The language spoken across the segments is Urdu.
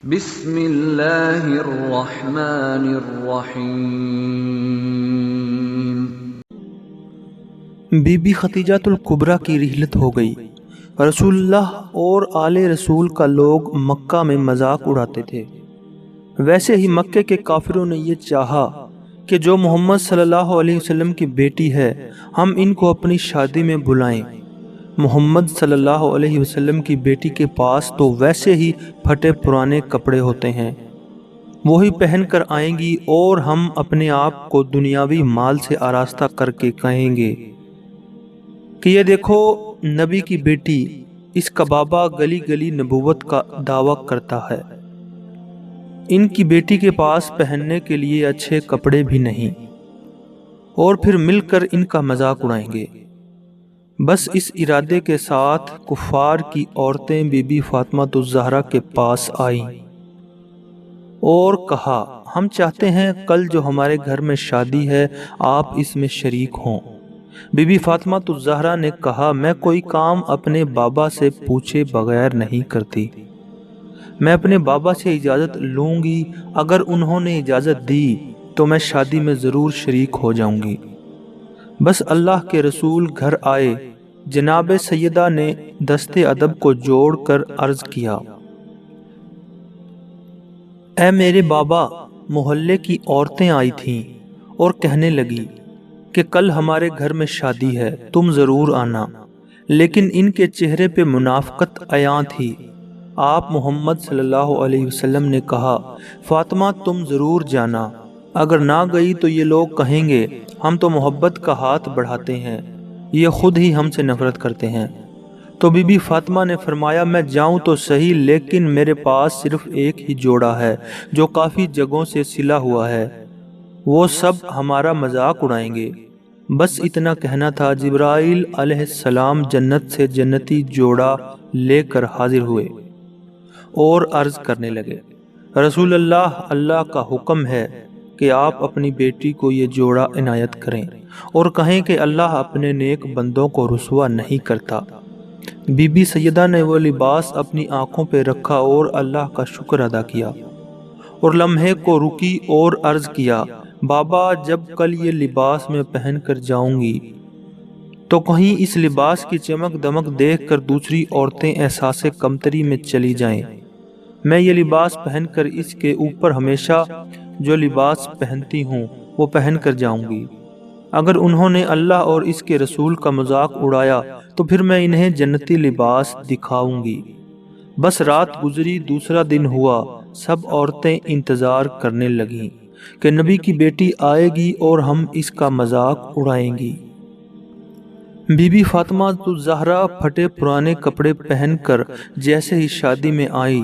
بسم اللہ الرحمن الرحیم۔ بی بی خدیجۃ الکبریٰ کی رحلت ہو گئی۔ رسول اللہ اور آل رسول کا لوگ مکہ میں مذاق اڑاتے تھے۔ ویسے ہی مکے کے کافروں نے یہ چاہا کہ جو محمد صلی اللہ علیہ وسلم کی بیٹی ہے ہم ان کو اپنی شادی میں بلائیں۔ محمد صلی اللہ علیہ وسلم کی بیٹی کے پاس تو ویسے ہی پھٹے پرانے کپڑے ہوتے ہیں، وہی پہن کر آئیں گی اور ہم اپنے آپ کو دنیاوی مال سے آراستہ کر کے کہیں گے کہ یہ دیکھو نبی کی بیٹی، اس کا بابا گلی گلی نبوت کا دعویٰ کرتا ہے، ان کی بیٹی کے پاس پہننے کے لیے اچھے کپڑے بھی نہیں، اور پھر مل کر ان کا مذاق اڑائیں گے۔ بس اس ارادے کے ساتھ کفار کی عورتیں بی بی فاطمہ الزہرا کے پاس آئیں اور کہا ہم چاہتے ہیں کل جو ہمارے گھر میں شادی ہے آپ اس میں شریک ہوں۔ بی بی فاطمہ الزہرا نے کہا میں کوئی کام اپنے بابا سے پوچھے بغیر نہیں کرتی، میں اپنے بابا سے اجازت لوں گی، اگر انہوں نے اجازت دی تو میں شادی میں ضرور شریک ہو جاؤں گی۔ بس اللہ کے رسول گھر آئے، جناب سیدہ نے دست ادب کو جوڑ کر عرض کیا، اے میرے بابا، محلے کی عورتیں آئی تھیں اور کہنے لگی کہ کل ہمارے گھر میں شادی ہے، تم ضرور آنا، لیکن ان کے چہرے پہ منافقت عیاں تھی۔ آپ محمد صلی اللہ علیہ وسلم نے کہا فاطمہ تم ضرور جانا، اگر نہ گئی تو یہ لوگ کہیں گے ہم تو محبت کا ہاتھ بڑھاتے ہیں، یہ خود ہی ہم سے نفرت کرتے ہیں۔ تو بی بی فاطمہ نے فرمایا میں جاؤں تو صحیح، لیکن میرے پاس صرف ایک ہی جوڑا ہے جو کافی جگہوں سے سلا ہوا ہے، وہ سب ہمارا مذاق اڑائیں گے۔ بس اتنا کہنا تھا، جبرائیل علیہ السلام جنت سے جنتی جوڑا لے کر حاضر ہوئے اور عرض کرنے لگے، رسول اللہ، اللہ کا حکم ہے کہ آپ اپنی بیٹی کو یہ جوڑا عنایت کریں اور کہیں کہ اللہ اپنے نیک بندوں کو رسوا نہیں کرتا۔ بی بی سیدہ نے وہ لباس اپنی آنکھوں پہ رکھا اور اللہ کا شکر ادا کیا اور لمحے کو رکی اور عرض کیا، بابا جب کل یہ لباس میں پہن کر جاؤں گی تو کہیں اس لباس کی چمک دمک دیکھ کر دوسری عورتیں احساس کمتری میں چلی جائیں، میں یہ لباس پہن کر اس کے اوپر ہمیشہ جو لباس پہنتی ہوں وہ پہن کر جاؤں گی، اگر انہوں نے اللہ اور اس کے رسول کا مذاق اڑایا تو پھر میں انہیں جنتی لباس دکھاؤں گی۔ بس رات گزری، دوسرا دن ہوا، سب عورتیں انتظار کرنے لگیں کہ نبی کی بیٹی آئے گی اور ہم اس کا مذاق اڑائیں گی۔ بی بی فاطمہ الزہرا پھٹے پرانے کپڑے پہن کر جیسے ہی شادی میں آئی،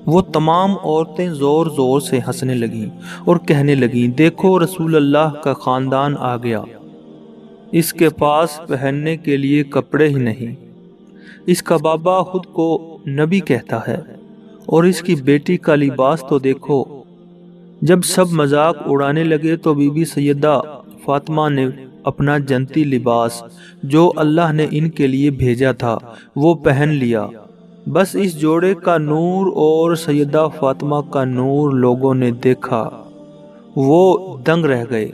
وہ تمام عورتیں زور زور سے ہنسنے لگیں اور کہنے لگیں، دیکھو رسول اللہ کا خاندان آ گیا، اس کے پاس پہننے کے لیے کپڑے ہی نہیں، اس کا بابا خود کو نبی کہتا ہے اور اس کی بیٹی کا لباس تو دیکھو۔ جب سب مذاق اڑانے لگے تو بی بی سیدہ فاطمہ نے اپنا جنتی لباس جو اللہ نے ان کے لیے بھیجا تھا وہ پہن لیا۔ بس اس جوڑے کا نور اور سیدہ فاطمہ کا نور لوگوں نے دیکھا، وہ دنگ رہ گئے،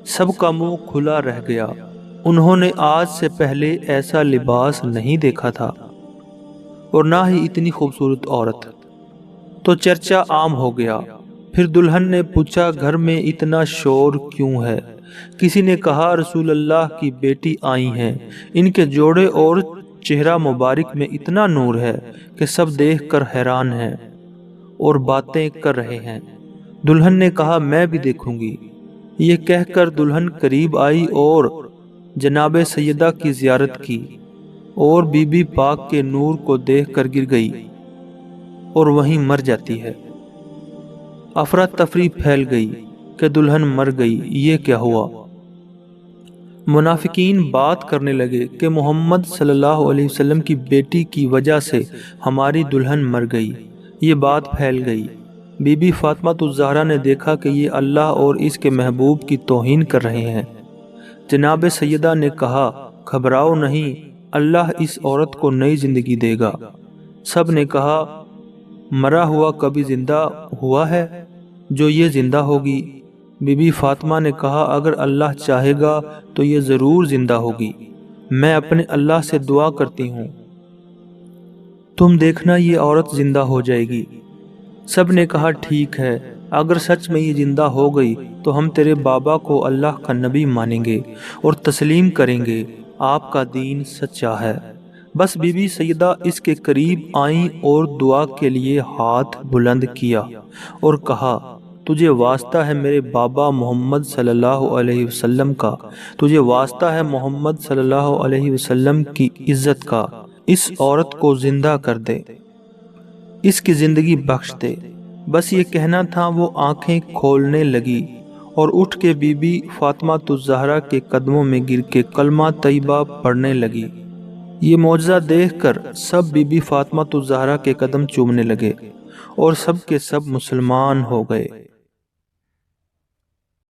سب کا منہ کھلا رہ گیا، انہوں نے آج سے پہلے ایسا لباس نہیں دیکھا تھا اور نہ ہی اتنی خوبصورت عورت۔ تو چرچا عام ہو گیا۔ پھر دلہن نے پوچھا گھر میں اتنا شور کیوں ہے؟ کسی نے کہا رسول اللہ کی بیٹی آئی ہیں، ان کے جوڑے اور چہرہ مبارک میں اتنا نور ہے کہ سب دیکھ کر حیران ہیں اور باتیں کر رہے ہیں۔ دلہن نے کہا میں بھی دیکھوں گی۔ یہ کہہ کر دلہن قریب آئی اور جناب سیدہ کی زیارت کی اور بی بی پاک کے نور کو دیکھ کر گر گئی اور وہیں مر جاتی ہے۔ افراتفری پھیل گئی کہ دلہن مر گئی، یہ کیا ہوا؟ منافقین بات کرنے لگے کہ محمد صلی اللہ علیہ وسلم کی بیٹی کی وجہ سے ہماری دلہن مر گئی، یہ بات پھیل گئی۔ بی بی فاطمہ الزہرا نے دیکھا کہ یہ اللہ اور اس کے محبوب کی توہین کر رہے ہیں۔ جناب سیدہ نے کہا گھبراؤ نہیں، اللہ اس عورت کو نئی زندگی دے گا۔ سب نے کہا مرا ہوا کبھی زندہ ہوا ہے جو یہ زندہ ہوگی؟ بی بی فاطمہ نے کہا اگر اللہ چاہے گا تو یہ ضرور زندہ ہوگی، میں اپنے اللہ سے دعا کرتی ہوں، تم دیکھنا یہ عورت زندہ ہو جائے گی۔ سب نے کہا ٹھیک ہے، اگر سچ میں یہ زندہ ہو گئی تو ہم تیرے بابا کو اللہ کا نبی مانیں گے اور تسلیم کریں گے، آپ کا دین سچا ہے۔ بس بی بی سیدہ اس کے قریب آئیں اور دعا کے لیے ہاتھ بلند کیا اور کہا تجھے واسطہ ہے میرے بابا محمد صلی اللہ علیہ وسلم کا، تجھے واسطہ ہے محمد صلی اللہ علیہ وسلم کی عزت کا، اس عورت کو زندہ کر دے، اس کی زندگی بخش دے۔ بس یہ کہنا تھا، وہ آنکھیں کھولنے لگی اور اٹھ کے بی بی فاطمہ الزہرا کے قدموں میں گر کے کلمہ طیبہ پڑھنے لگی۔ یہ معجزہ دیکھ کر سب بی بی فاطمہ الزہرا کے قدم چومنے لگے اور سب کے سب مسلمان ہو گئے۔